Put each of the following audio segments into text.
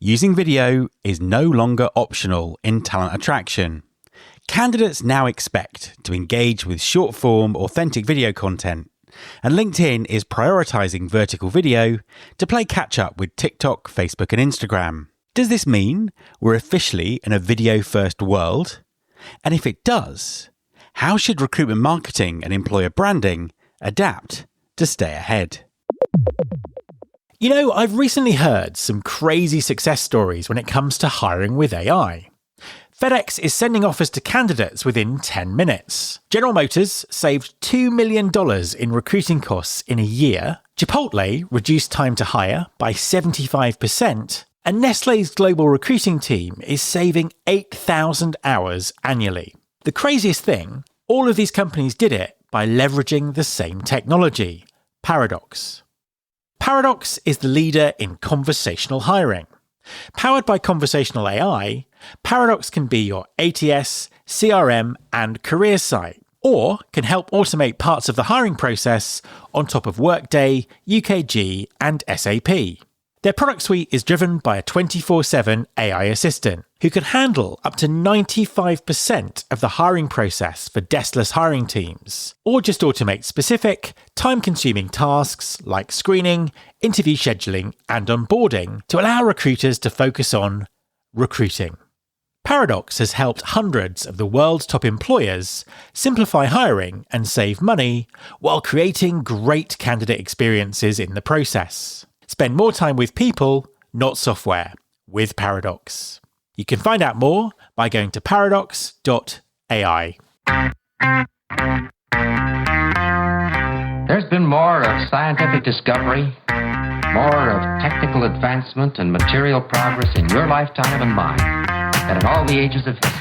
Using video is no longer optional in talent attraction. Candidates now expect to engage with short-form, authentic video content, and LinkedIn is prioritizing vertical video to play catch-up with TikTok, Facebook, and Instagram. Does this mean we're officially in a video-first world? And if it does, how should recruitment marketing and employer branding adapt to stay ahead? You know, I've recently heard some crazy success stories when it comes to hiring with AI. FedEx is sending offers to candidates within 10 minutes. General Motors saved $2 million in recruiting costs in a year. Chipotle reduced time to hire by 75%. And Nestlé's global recruiting team is saving 8,000 hours annually. The craziest thing, all of these companies did it by leveraging the same technology, Paradox. Paradox is the leader in conversational hiring. Powered by conversational AI, Paradox can be your ATS, CRM, and career site, or can help automate parts of the hiring process on top of Workday, UKG, and SAP. Their product suite is driven by a 24/7 AI assistant who can handle up to 95% of the hiring process for deskless hiring teams, or just automate specific, time-consuming tasks like screening, interview scheduling, and onboarding to allow recruiters to focus on recruiting. Paradox has helped hundreds of the world's top employers simplify hiring and save money while creating great candidate experiences in the process. Spend more time with people, not software, with Paradox. You can find out more by going to paradox.ai. There's been more of scientific discovery, more of technical advancement and material progress in your lifetime and mine than in all the ages of history.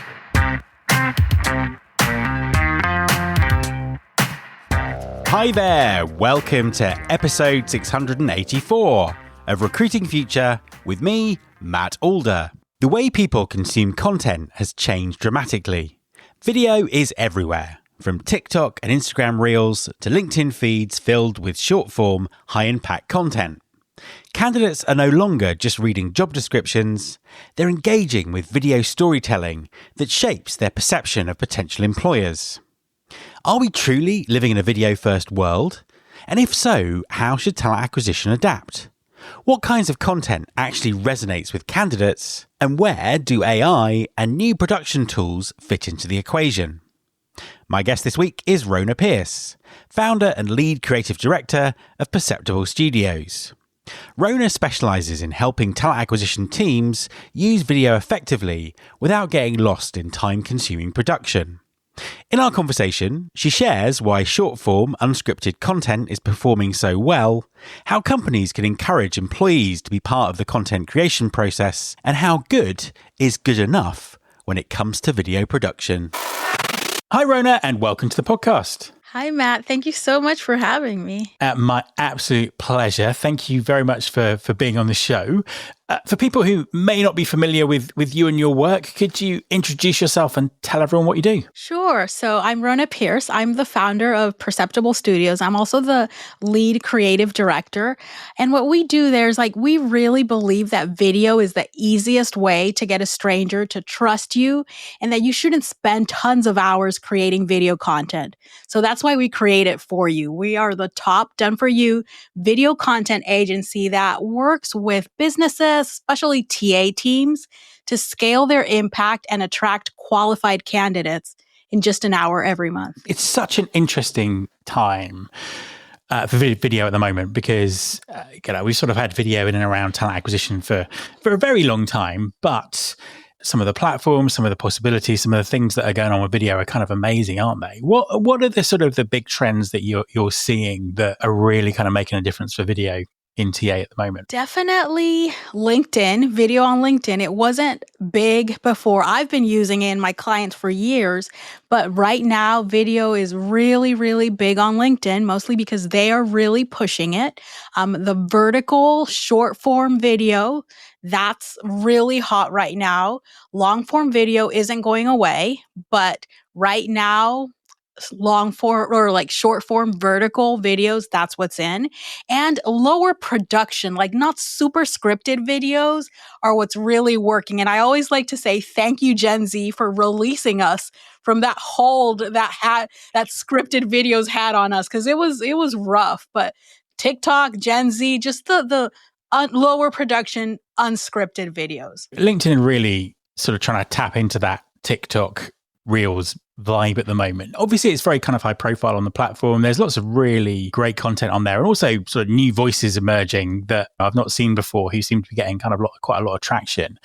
Hi there, welcome to episode 684 of Recruiting Future with me, Matt Alder. The way people consume content has changed dramatically. Video is everywhere, from TikTok and Instagram Reels to LinkedIn feeds filled with short-form, high-impact content. Candidates are no longer just reading job descriptions, they're engaging with video storytelling that shapes their perception of potential employers. Are we truly living in a video-first world? And if so, how should talent acquisition adapt? What kinds of content actually resonates with candidates? And where do AI and new production tools fit into the equation? My guest this week is Rona Pierce, founder and lead creative director of Perceptible Studios. Rona specialises in helping talent acquisition teams use video effectively without getting lost in time-consuming production. In our conversation, she shares why short-form, unscripted content is performing so well, how companies can encourage employees to be part of the content creation process, and how good is good enough when it comes to video production. Hi, Rona, and welcome to the podcast. Hi, Matt. Thank you so much for having me. My absolute pleasure. Thank you very much for being on the show. For people who may not be familiar with you and your work, could you introduce yourself and tell everyone what you do? Sure. So I'm Rona Pierce. I'm the founder of Perceptible Studios. I'm also the lead creative director. And what we do there is we really believe that video is the easiest way to get a stranger to trust you and that you shouldn't spend tons of hours creating video content. So that's why we create it for you. We are the top done-for-you video content agency that works with businesses, especially TA teams, to scale their impact and attract qualified candidates in just an hour every month. It's such an interesting time for video at the moment because we've sort of had video in and around talent acquisition for a very long time, but some of the platforms, some of the possibilities, some of the things that are going on with video are kind of amazing, aren't they? What are the sort of the big trends that you're seeing that are really kind of making a difference for video in TA at the moment? Definitely LinkedIn, video on LinkedIn. It wasn't big before. I've been using it in my clients for years, but right now video is really, really big on LinkedIn, mostly because they are really pushing it. The vertical short form video, that's really hot right now. Long form video isn't going away, but right now, long form or like short form vertical videos, that's what's in. And lower production, like not super scripted videos are what's really working. And I always like to say thank you, Gen Z, for releasing us from that hold that scripted videos had on us, because it was rough. But TikTok, Gen Z, just the lower production, unscripted videos. LinkedIn really sort of trying to tap into that TikTok Reels vibe at the moment. Obviously, it's very kind of high profile on the platform. There's lots of really great content on there, and also sort of new voices emerging that I've not seen before who seem to be getting kind of quite a lot of traction.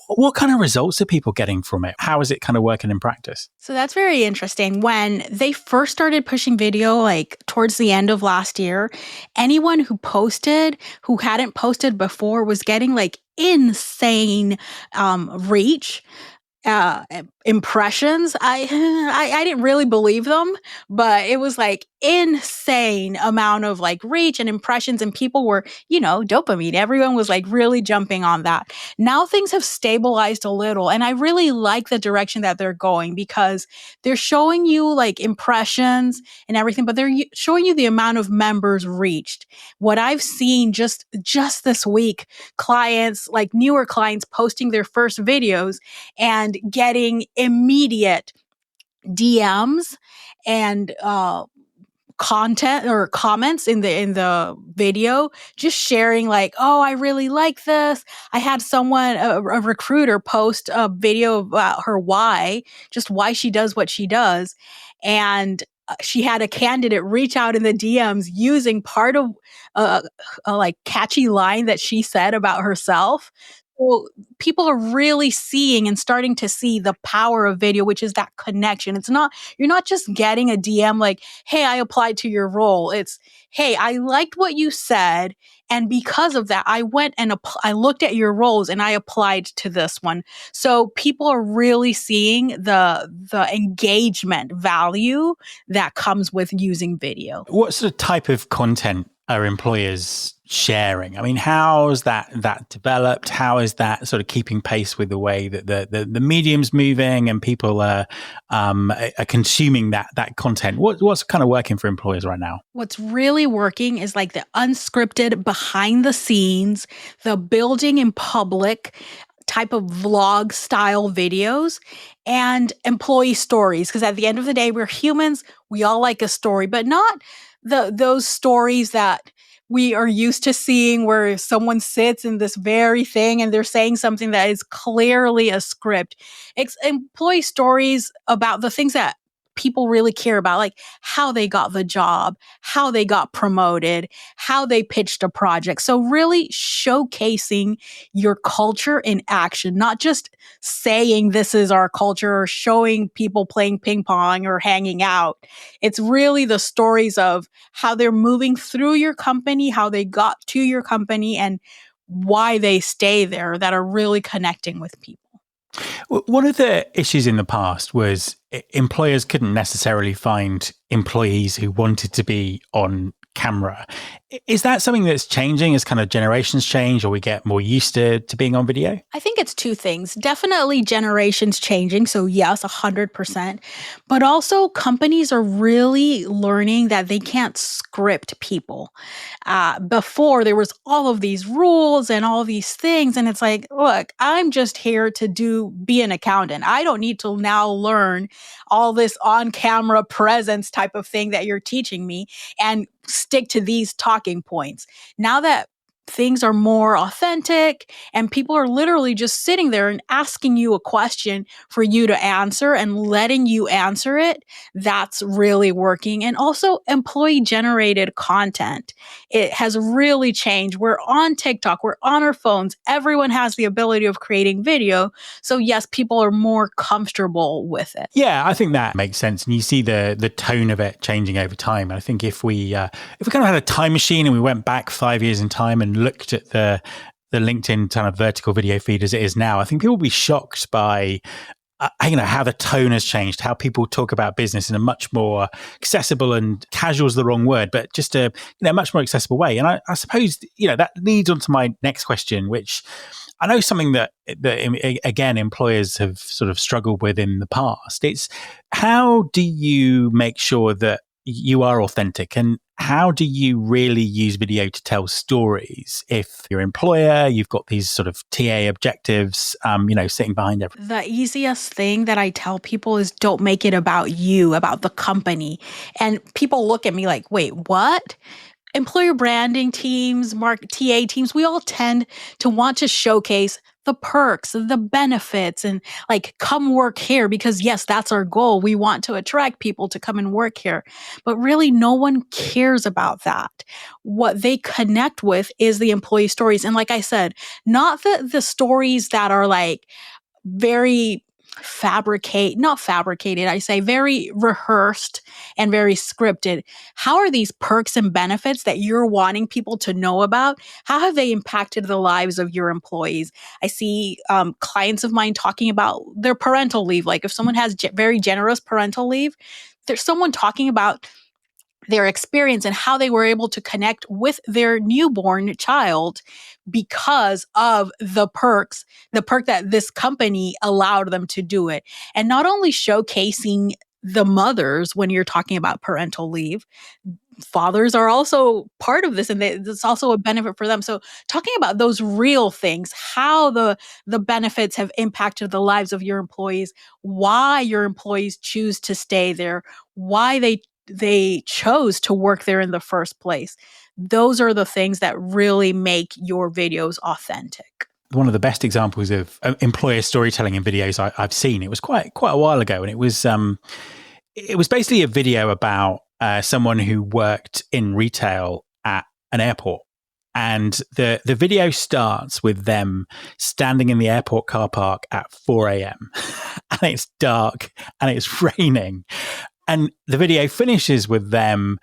What kind of results are people getting from it? How is it kind of working in practice? So that's very interesting. When they first started pushing video, like towards the end of last year, anyone who hadn't posted before was getting like insane reach. Impressions. I didn't really believe them, but it was like insane amount of like reach and impressions, and people were, dopamine. Everyone was like really jumping on that. Now things have stabilized a little, and I really like the direction that they're going, because they're showing you like impressions and everything, but they're showing you the amount of members reached. What I've seen just this week, clients, like newer clients, posting their first videos and getting immediate DMs and content or comments in the video, just sharing like, oh, I really like this. I had someone, a recruiter, post a video about her why she does what she does, and she had a candidate reach out in the DMs using part of a like catchy line that she said about herself. So people are really seeing and starting to see the power of video, which is that connection. You're not just getting a DM like, hey, I applied to your role. It's, hey, I liked what you said, and because of that, I went and I looked at your roles and I applied to this one. So people are really seeing the engagement value that comes with using video. What sort of type of content are employers sharing? I mean, how's that developed? How is that sort of keeping pace with the way that the medium's moving and people are consuming that content? What's kind of working for employers right now? What's really working is like the unscripted, behind the scenes, the building in public type of vlog style videos, and employee stories. Because at the end of the day, we're humans. We all like a story, but not those stories that we are used to seeing where someone sits in this very thing and they're saying something that is clearly a script. It's employee stories about the things that people really care about, like how they got the job, how they got promoted, how they pitched a project. So really showcasing your culture in action, not just saying this is our culture or showing people playing ping pong or hanging out. It's really the stories of how they're moving through your company, how they got to your company, and why they stay there that are really connecting with people. One of the issues in the past was employers couldn't necessarily find employees who wanted to be on camera. Is that something that's changing as kind of generations change, or we get more used to being on video? I think it's two things. Definitely generations changing. So yes, 100%. But also companies are really learning that they can't script people. Before there was all of these rules and all these things. And it's like, look, I'm just here to be an accountant. I don't need to now learn all this on-camera presence type of thing that you're teaching me and stick to these talking points. Now that things are more authentic and people are literally just sitting there and asking you a question for you to answer and letting you answer it, that's really working. And also employee generated content. It has really changed. We're on TikTok, we're on our phones. Everyone has the ability of creating video. So yes, people are more comfortable with it. Yeah, I think that makes sense. And you see the tone of it changing over time. And I think if we kind of had a time machine and we went back 5 years in time and looked at the LinkedIn kind of vertical video feed as it is now, I think people would be shocked by how the tone has changed, how people talk about business in a much more accessible, and casual is the wrong word, but just a much more accessible way. And I suppose that leads on to my next question, which I know something that again employers have sort of struggled with in the past. It's how do you make sure that you are authentic, and how do you really use video to tell stories if your employer, you've got these sort of TA objectives, sitting behind everything? The easiest thing that I tell people is don't make it about you, about the company. And people look at me like, wait, what? Employer branding teams, TA teams, we all tend to want to showcase the perks, the benefits, and like, come work here because yes, that's our goal. We want to attract people to come and work here. But really, no one cares about that. What they connect with is the employee stories. And like I said, not the stories that are like very not fabricated, I say very rehearsed and very scripted. How are these perks and benefits that you're wanting people to know about? How have they impacted the lives of your employees? I see clients of mine talking about their parental leave. Like if someone has very generous parental leave, there's someone talking about their experience and how they were able to connect with their newborn child because of the perk that this company allowed them to do it. And not only showcasing the mothers when you're talking about parental leave, fathers are also part of this, and it's also a benefit for them. So talking about those real things, how the benefits have impacted the lives of your employees, why your employees choose to stay there, why they chose to work there in the first place. Those are the things that really make your videos authentic. One of the best examples of employer storytelling in videos I've seen, it was quite a while ago, and it was basically a video about someone who worked in retail at an airport. And the video starts with them standing in the airport car park at 4 a.m. and it's dark and it's raining. And the video finishes with them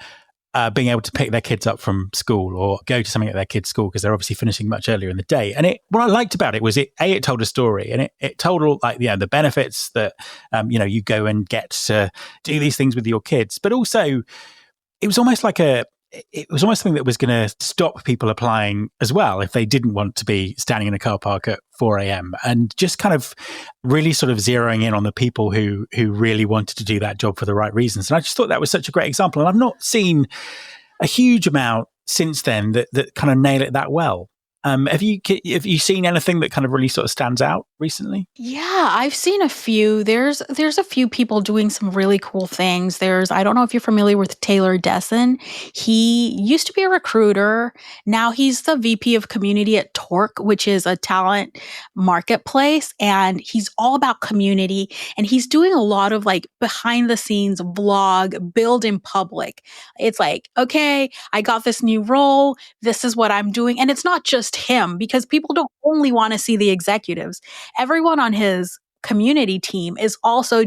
being able to pick their kids up from school or go to something at their kids' school because they're obviously finishing much earlier in the day. And what I liked about it was it told a story, and it told all the benefits that you go and get to do these things with your kids, but also it was almost something that was going to stop people applying as well if they didn't want to be standing in a car park at 4 a.m. and just kind of really sort of zeroing in on the people who really wanted to do that job for the right reasons. And I just thought that was such a great example. And I've not seen a huge amount since then that kind of nail it that well. Have you seen anything that kind of really sort of stands out recently? Yeah, I've seen a few. There's a few people doing some really cool things. I don't know if you're familiar with Taylor Desson. He used to be a recruiter. Now he's the VP of community at Torque, which is a talent marketplace. And he's all about community. And he's doing a lot of like behind the scenes vlog, build in public. It's like, okay, I got this new role. This is what I'm doing. And it's not just him, because people don't only want to see the executives. Everyone on his community team is also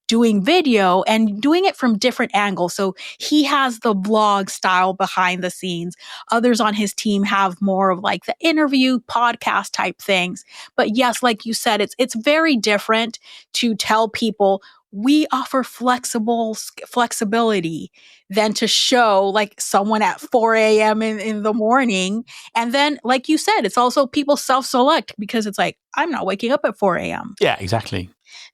doing video and doing it from different angles. So he has the vlog style behind the scenes. Others on his team have more of like the interview podcast type things. But yes, like you said, it's very different to tell people we offer flexibility than to show like someone at 4 a.m. in the morning. And then, like you said, it's also people self-select because it's like, I'm not waking up at 4 a.m. Yeah, exactly.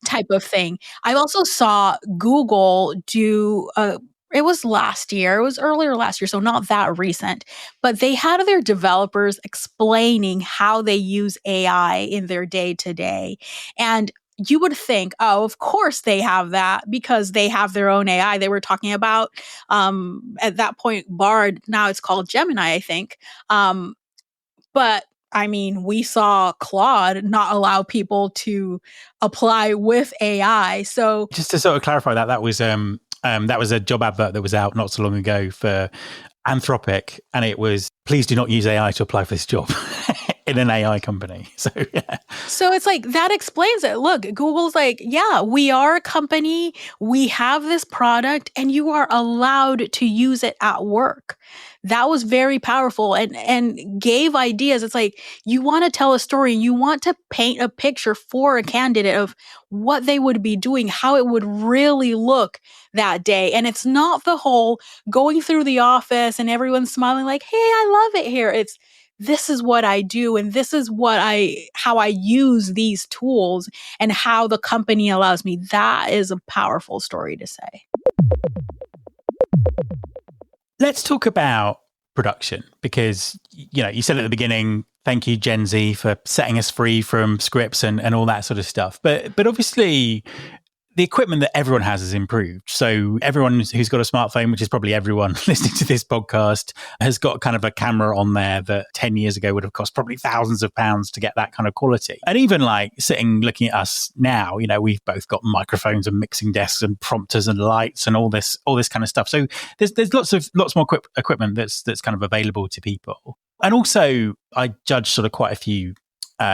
Type of thing. I also saw Google do it was last year. It was earlier last year, so not that recent. But they had their developers explaining how they use AI in their day-to-day. And you would think, oh, of course they have that because they have their own AI. They were talking about, at that point, Bard. Now it's called Gemini, I think. But I mean, we saw Claude not allow people to apply with AI. So just to sort of clarify that was a job advert that was out not so long ago for Anthropic, and it was, please do not use AI to apply for this job. In an AI company. So, yeah. So it's like, that explains it. Look, Google's like, yeah, we are a company. We have this product and you are allowed to use it at work. that was very powerful and gave ideas. It's like you want to tell a story, you want to paint a picture for a candidate of what they would be doing, how it would really look that day. And it's not the whole going through the office and everyone's smiling like, hey, I love it here. It's this is what I do and this is how I use these tools and how the company allows me. That is a powerful story to say. Let's talk about production because, you said at the beginning, thank you, Gen Z, for setting us free from scripts and all that sort of stuff. But obviously, the equipment that everyone has improved. So everyone who's got a smartphone, which is probably everyone listening to this podcast, has got kind of a camera on there that 10 years ago would have cost probably thousands of pounds to get that kind of quality. And even like looking at us now, we've both got microphones and mixing desks and prompters and lights and all this kind of stuff. So there's lots more equipment that's kind of available to people. And also, I judge sort of quite a few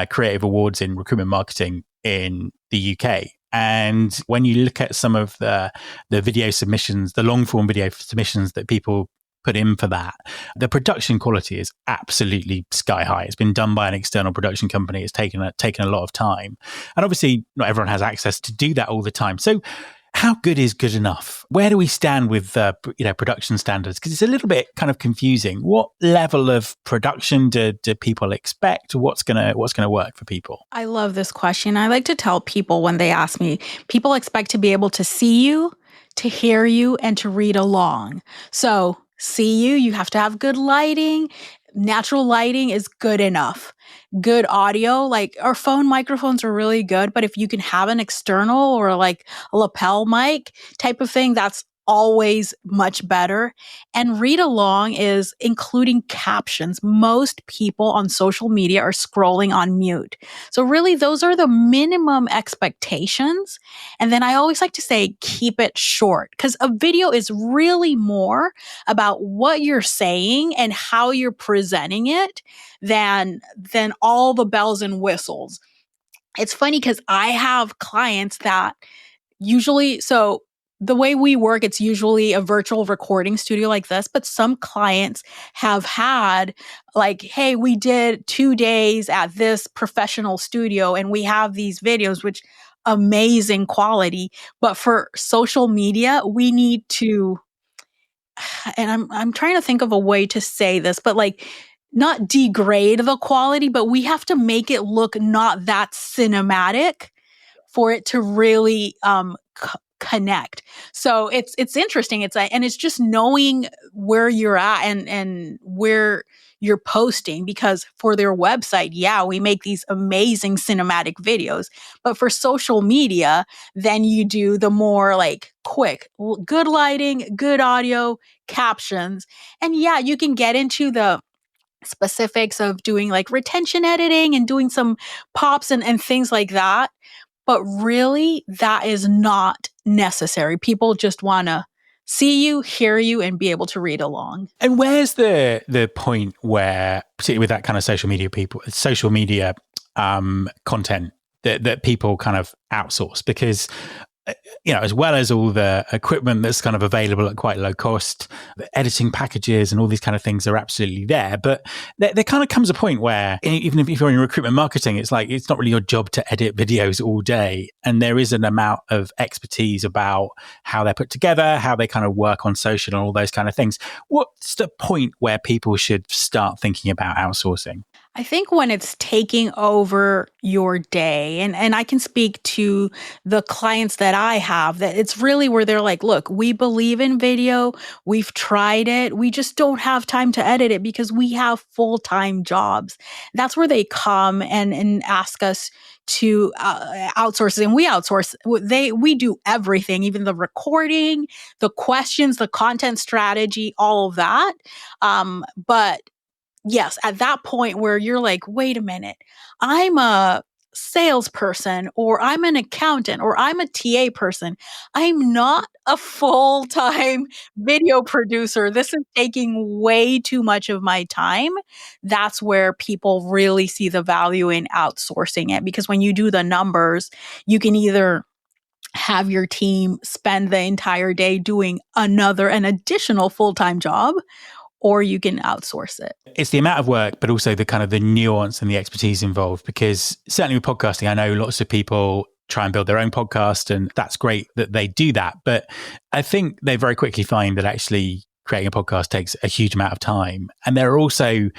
creative awards in recruitment marketing in the UK. And when you look at some of the video submissions, the long form video submissions that people put in for that, the production quality is absolutely sky high. It's been done by an external production company. It's taken a lot of time. And obviously not everyone has access to do that all the time. So how good is good enough? Where do we stand with production standards? Because it's a little bit kind of confusing. What level of production do people expect? What's gonna work for people? I love this question. I like to tell people when they ask me, people expect to be able to see you, to hear you, and to read along. So see you, you have to have good lighting. Natural lighting is good enough. Good audio, like our phone microphones are really good, but if you can have an external or like a lapel mic type of thing, that's always much better. And read along is including captions. Most people on social media are scrolling on mute. So really, those are the minimum expectations. And then I always like to say, keep it short, because a video is really more about what you're saying and how you're presenting it than all the bells and whistles. It's funny because I have clients that usually, so the way we work, it's usually a virtual recording studio like this, but some clients have had like, hey, we did 2 days at this professional studio and we have these videos, which amazing quality. But for social media, we need to, and I'm trying to think of a way to say this, but like not degrade the quality, but we have to make it look not that cinematic for it to really connect. So it's interesting. And it's just knowing where you're at and where you're posting, because for their website, yeah, we make these amazing cinematic videos, but for social media, then you do the more like quick, good lighting, good audio, captions. And yeah, you can get into the specifics of doing like retention editing and doing some pops and things like that. But really, that is not necessary. People just want to see you, hear you, and be able to read along. And where's the point where, particularly with that kind of social media content that people kind of outsource? Because as well as all the equipment that's kind of available at quite low cost, the editing packages and all these kind of things are absolutely there. But there kind of comes a point where even if you're in recruitment marketing, it's like, it's not really your job to edit videos all day. And there is an amount of expertise about how they're put together, how they kind of work on social and all those kind of things. What's the point where people should start thinking about outsourcing? I think when it's taking over your day, and I can speak to the clients that I have, that it's really where they're like, look, we believe in video. We've tried it. We just don't have time to edit it because we have full-time jobs. That's where they come and ask us to outsource it. And we outsource. We do everything, even the recording, the questions, the content strategy, all of that. But yes, at that point where you're like, wait a minute, I'm a salesperson or I'm an accountant or I'm a TA person. I'm not a full-time video producer. This is taking way too much of my time. That's where people really see the value in outsourcing it, because when you do the numbers, you can either have your team spend the entire day doing an additional full-time job, or you can outsource it. It's the amount of work, but also the kind of the nuance and the expertise involved, because certainly with podcasting, I know lots of people try and build their own podcast, and that's great that they do that. But I think they very quickly find that actually creating a podcast takes a huge amount of time. And there are also,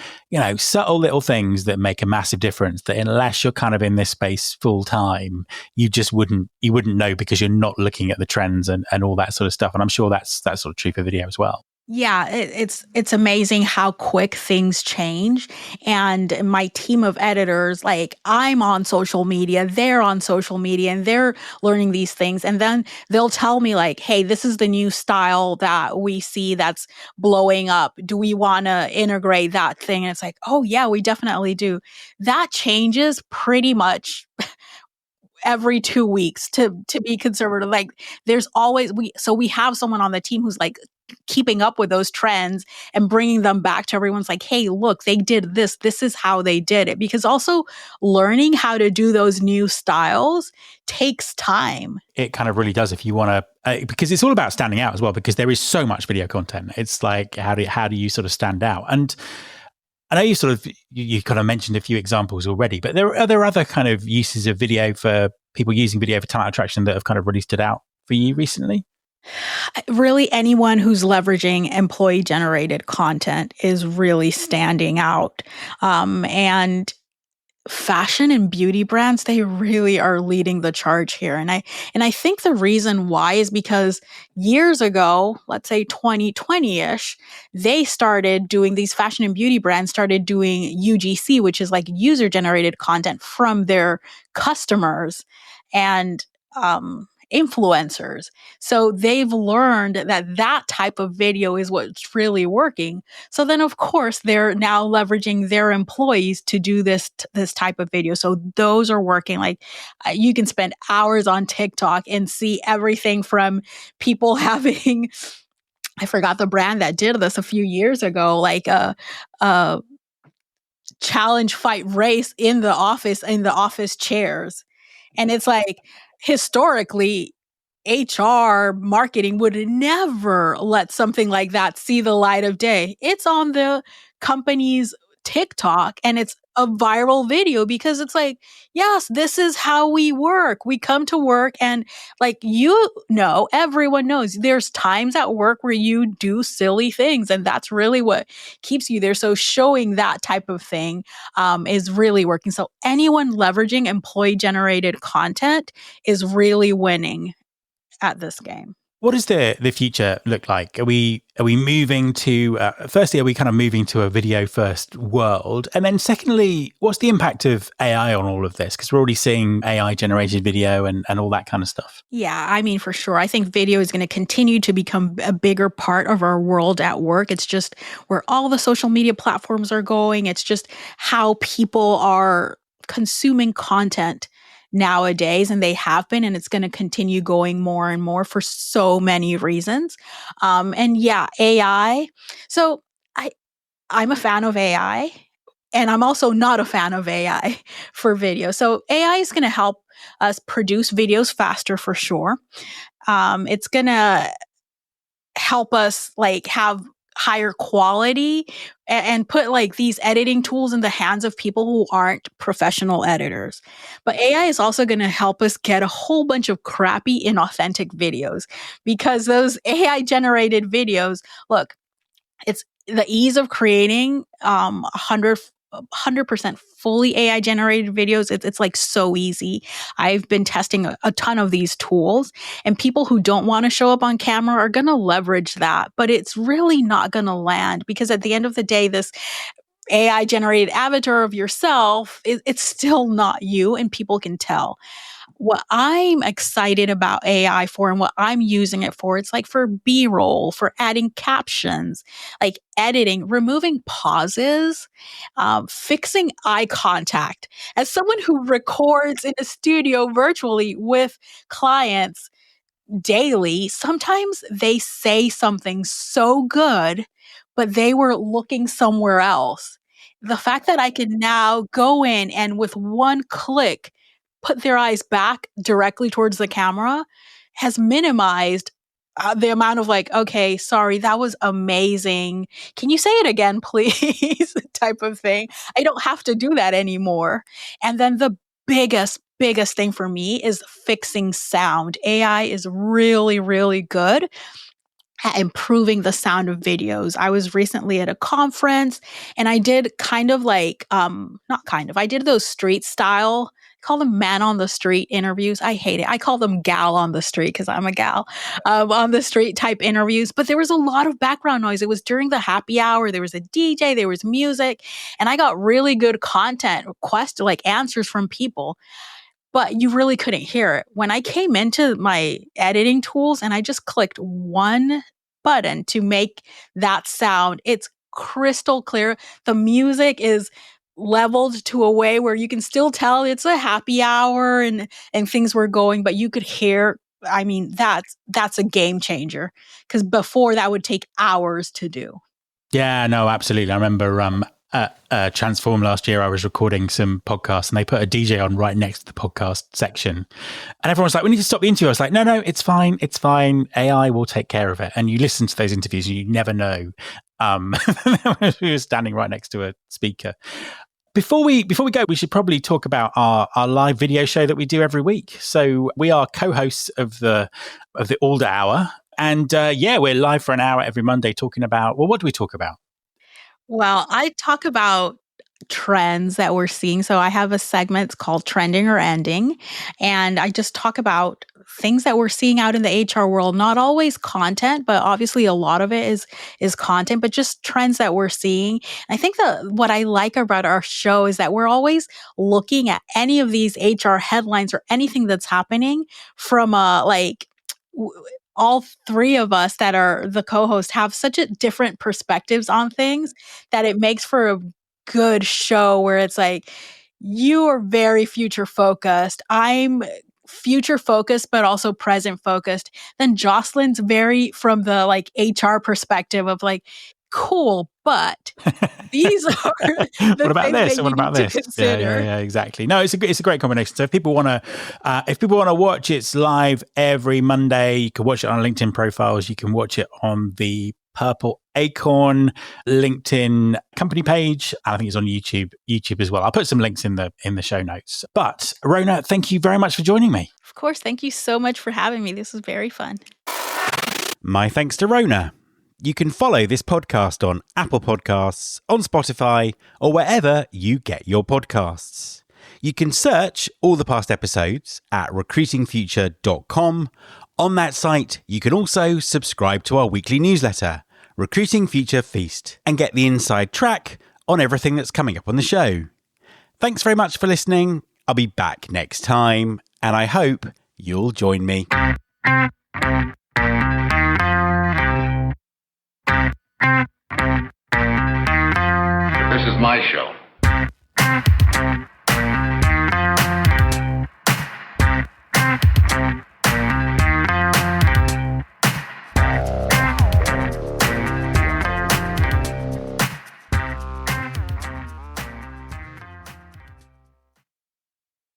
subtle little things that make a massive difference that unless you're kind of in this space full time, you wouldn't know, because you're not looking at the trends and all that sort of stuff. And I'm sure that's sort of true for video as well. Yeah, it's amazing how quick things change. And my team of editors, like I'm on social media, they're on social media, and they're learning these things. And then they'll tell me like, hey, this is the new style that we see that's blowing up. Do we want to integrate that thing? And it's like, oh yeah, we definitely do. That changes pretty much every 2 weeks to be conservative. Like there's always, we have someone on the team who's like keeping up with those trends and bringing them back to everyone's like, hey, look, they did this. This is how they did it. Because also learning how to do those new styles takes time. It kind of really does if you want to, because it's all about standing out as well, because there is so much video content. It's like, how do you sort of stand out? And I know you kind of mentioned a few examples already, but are there other kind of uses of video for people using video for talent attraction that have kind of really stood out for you recently? Really, anyone who's leveraging employee generated content is really standing out. And fashion and beauty brands, they really are leading the charge here. And I think the reason why is because years ago, let's say 2020-ish, they started doing these fashion and beauty brands started doing UGC, which is like user generated content from their customers and influencers. So they've learned that type of video is what's really working. So then, of course, they're now leveraging their employees to do this type of video. So those are working. Like you can spend hours on TikTok and see everything from people having, I forgot the brand that did this a few years ago, like a challenge fight race in the office chairs. And it's like, historically, HR marketing would never let something like that see the light of day. It's on the company's TikTok and it's a viral video because it's like, yes, this is how we work. We come to work and everyone knows there's times at work where you do silly things and that's really what keeps you there. So showing that type of thing is really working. So anyone leveraging employee generated content is really winning at this game. What does the future look like? Are we moving to, firstly, are we kind of moving to a video first world? And then secondly, what's the impact of AI on all of this? Because we're already seeing AI generated video and all that kind of stuff. Yeah, I mean, for sure. I think video is going to continue to become a bigger part of our world at work. It's just where all the social media platforms are going. It's just how people are consuming content nowadays, and they have been, and it's going to continue going more and more for so many reasons. And yeah, AI. So I'm a fan of AI, and I'm also not a fan of AI for video. So AI is going to help us produce videos faster for sure. It's going to help us like have higher quality and put like these editing tools in the hands of people who aren't professional editors. But AI is also going to help us get a whole bunch of crappy, inauthentic videos because those AI generated videos, look, it's the ease of creating 100% fully AI generated videos. It's like so easy. I've been testing a ton of these tools, and people who don't want to show up on camera are going to leverage that, but it's really not going to land because at the end of the day, this AI generated avatar of yourself, it's still not you, and people can tell. What I'm excited about AI for and what I'm using it for, it's like for B-roll, for adding captions, like editing, removing pauses, fixing eye contact. As someone who records in a studio virtually with clients daily, sometimes they say something so good, but they were looking somewhere else. The fact that I can now go in and with one click, put their eyes back directly towards the camera has minimized the amount of like, okay, sorry, that was amazing. Can you say it again, please? type of thing. I don't have to do that anymore. And then the biggest thing for me is fixing sound. AI is really, really good at improving the sound of videos. I was recently at a conference and I did I did those street style, call them man on the street interviews. I hate it. I call them gal on the street because I'm a gal, on the street type interviews. But there was a lot of background noise. It was during the happy hour. There was a DJ, there was music, and I got really good content answers from people, but you really couldn't hear it. When I came into my editing tools and I just clicked one button to make that sound, it's crystal clear. The music is leveled to a way where you can still tell it's a happy hour and things were going, but you could hear. I mean, that's a game changer, because before that would take hours to do. Yeah, no, absolutely. I remember at Transform last year, I was recording some podcasts and they put a DJ on right next to the podcast section. And everyone was like, we need to stop the interview. I was like, no, it's fine. It's fine. AI will take care of it. And you listen to those interviews and you never know. We were standing right next to a speaker. Before we go, we should probably talk about our live video show that we do every week. So we are co-hosts of the Alder Hour. And we're live for an hour every Monday talking about, well, what do we talk about? Well, I talk about trends that we're seeing. So I have a segment called Trending or Ending, and I just talk about things that we're seeing out in the HR world. Not always content, but obviously a lot of it is content, but just trends that we're seeing. I think what I like about our show is that we're always looking at any of these HR headlines or anything that's happening from all three of us that are the co-hosts have such a different perspectives on things that it makes for a good show where it's like, you are very future focused. I'm future focused, but also present focused. Then Jocelyn's very from the HR perspective of like, cool, but these are the what about things this? that What you about need this? to consider. Yeah, exactly. No, it's a great combination. So if people want to watch, it's live every Monday. You can watch it on LinkedIn profiles. You can watch it on the Purple Acorn LinkedIn company page. I think it's on YouTube as well. I'll put some links in the show notes. But Rona, thank you very much for joining me. Of course, thank you so much for having me. This was very fun. My thanks to Rona. You can follow this podcast on Apple Podcasts, on Spotify, or wherever you get your podcasts. You can search all the past episodes at recruitingfuture.com. On that site, you can also subscribe to our weekly newsletter, Recruiting Future Feast, and get the inside track on everything that's coming up on the show. Thanks very much for listening. I'll be back next time, and I hope you'll join me. This is my show.